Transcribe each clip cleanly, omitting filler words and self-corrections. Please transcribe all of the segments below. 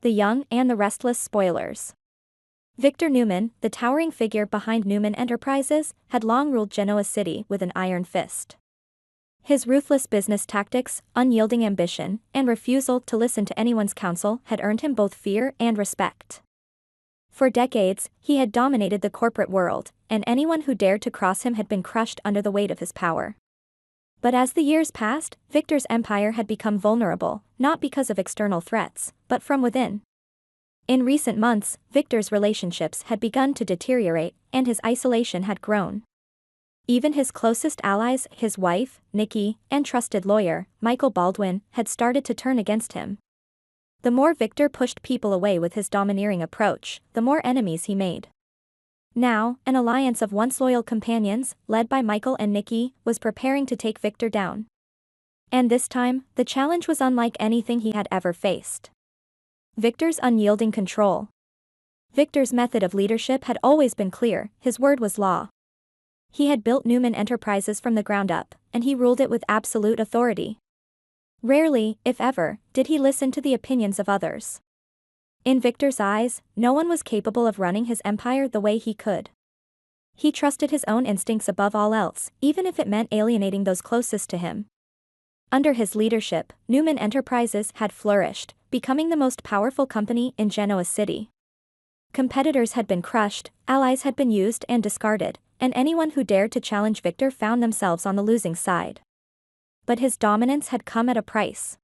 the Young and the Restless spoilers. Victor Newman, the towering figure behind Newman Enterprises, had long ruled Genoa City with an iron fist. His ruthless business tactics, unyielding ambition, and refusal to listen to anyone's counsel had earned him both fear and respect. For decades, he had dominated the corporate world, and anyone who dared to cross him had been crushed under the weight of his power. But as the years passed, Victor's empire had become vulnerable, not because of external threats, but from within. In recent months, Victor's relationships had begun to deteriorate, and his isolation had grown. Even his closest allies, his wife, Nikki, and trusted lawyer, Michael Baldwin, had started to turn against him. The more Victor pushed people away with his domineering approach, the more enemies he made. Now, an alliance of once loyal companions, led by Michael and Nikki, was preparing to take Victor down. And this time, the challenge was unlike anything he had ever faced. Victor's unyielding control. Victor's method of leadership had always been clear, his word was law. He had built Newman Enterprises from the ground up, and he ruled it with absolute authority. Rarely, if ever, did he listen to the opinions of others. In Victor's eyes, no one was capable of running his empire the way he could. He trusted his own instincts above all else, even if it meant alienating those closest to him. Under his leadership, Newman Enterprises had flourished, becoming the most powerful company in Genoa City. Competitors had been crushed, allies had been used and discarded, and anyone who dared to challenge Victor found themselves on the losing side. But his dominance had come at a price.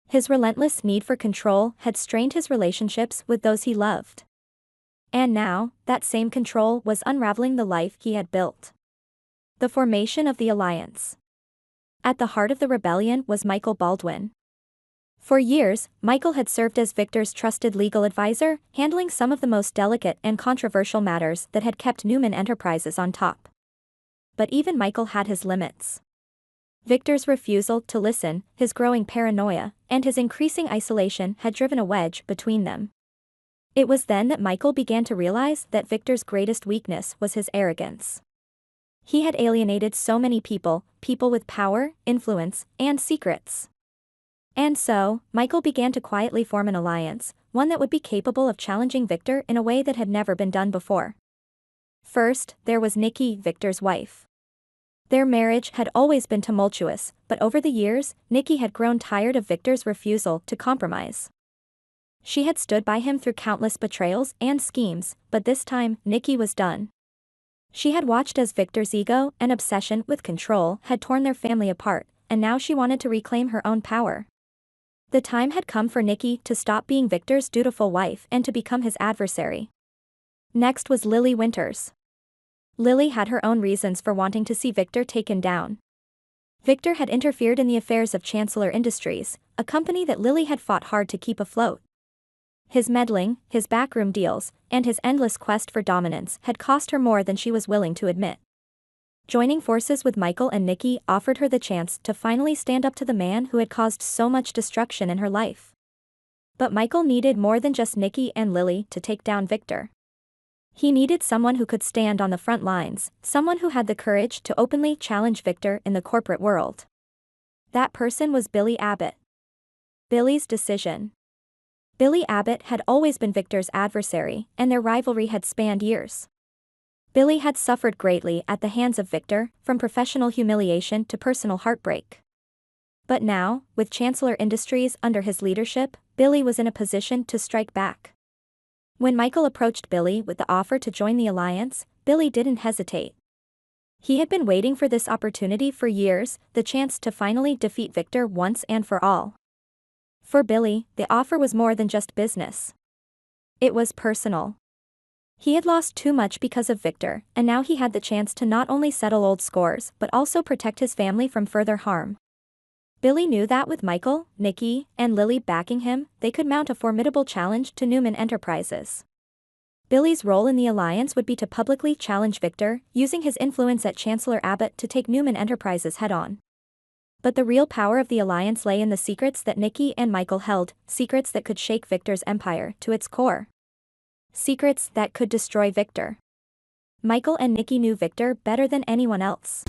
His relentless need for control had strained his relationships with those he loved. And now, that same control was unraveling the life he had built. The formation of the alliance. At the heart of the rebellion was Michael Baldwin. For years, Michael had served as Victor's trusted legal advisor, handling some of the most delicate and controversial matters that had kept Newman Enterprises on top. But even Michael had his limits. Victor's refusal to listen, his growing paranoia, and his increasing isolation had driven a wedge between them. It was then that Michael began to realize that Victor's greatest weakness was his arrogance. He had alienated so many people with power, influence, and secrets. And so, Michael began to quietly form an alliance, one that would be capable of challenging Victor in a way that had never been done before. First, there was Nikki, Victor's wife. Their marriage had always been tumultuous, but over the years, Nikki had grown tired of Victor's refusal to compromise. She had stood by him through countless betrayals and schemes, but this time, Nikki was done. She had watched as Victor's ego and obsession with control had torn their family apart, and now she wanted to reclaim her own power. The time had come for Nikki to stop being Victor's dutiful wife and to become his adversary. Next was Lily Winters. Lily had her own reasons for wanting to see Victor taken down. Victor had interfered in the affairs of Chancellor Industries, a company that Lily had fought hard to keep afloat. His meddling, his backroom deals, and his endless quest for dominance had cost her more than she was willing to admit. Joining forces with Michael and Nikki offered her the chance to finally stand up to the man who had caused so much destruction in her life. But Michael needed more than just Nikki and Lily to take down Victor. He needed someone who could stand on the front lines, someone who had the courage to openly challenge Victor in the corporate world. That person was Billy Abbott. Billy's decision. Billy Abbott had always been Victor's adversary, and their rivalry had spanned years. Billy had suffered greatly at the hands of Victor, from professional humiliation to personal heartbreak. But now, with Chancellor Industries under his leadership, Billy was in a position to strike back. When Michael approached Billy with the offer to join the alliance, Billy didn't hesitate. He had been waiting for this opportunity for years, the chance to finally defeat Victor once and for all. For Billy, the offer was more than just business. It was personal. He had lost too much because of Victor, and now he had the chance to not only settle old scores but also protect his family from further harm. Billy knew that with Michael, Nikki, and Lily backing him, they could mount a formidable challenge to Newman Enterprises. Billy's role in the alliance would be to publicly challenge Victor, using his influence at Chancellor Abbott to take Newman Enterprises head-on. But the real power of the alliance lay in the secrets that Nikki and Michael held, secrets that could shake Victor's empire to its core. Secrets that could destroy Victor. Michael and Nikki knew Victor better than anyone else.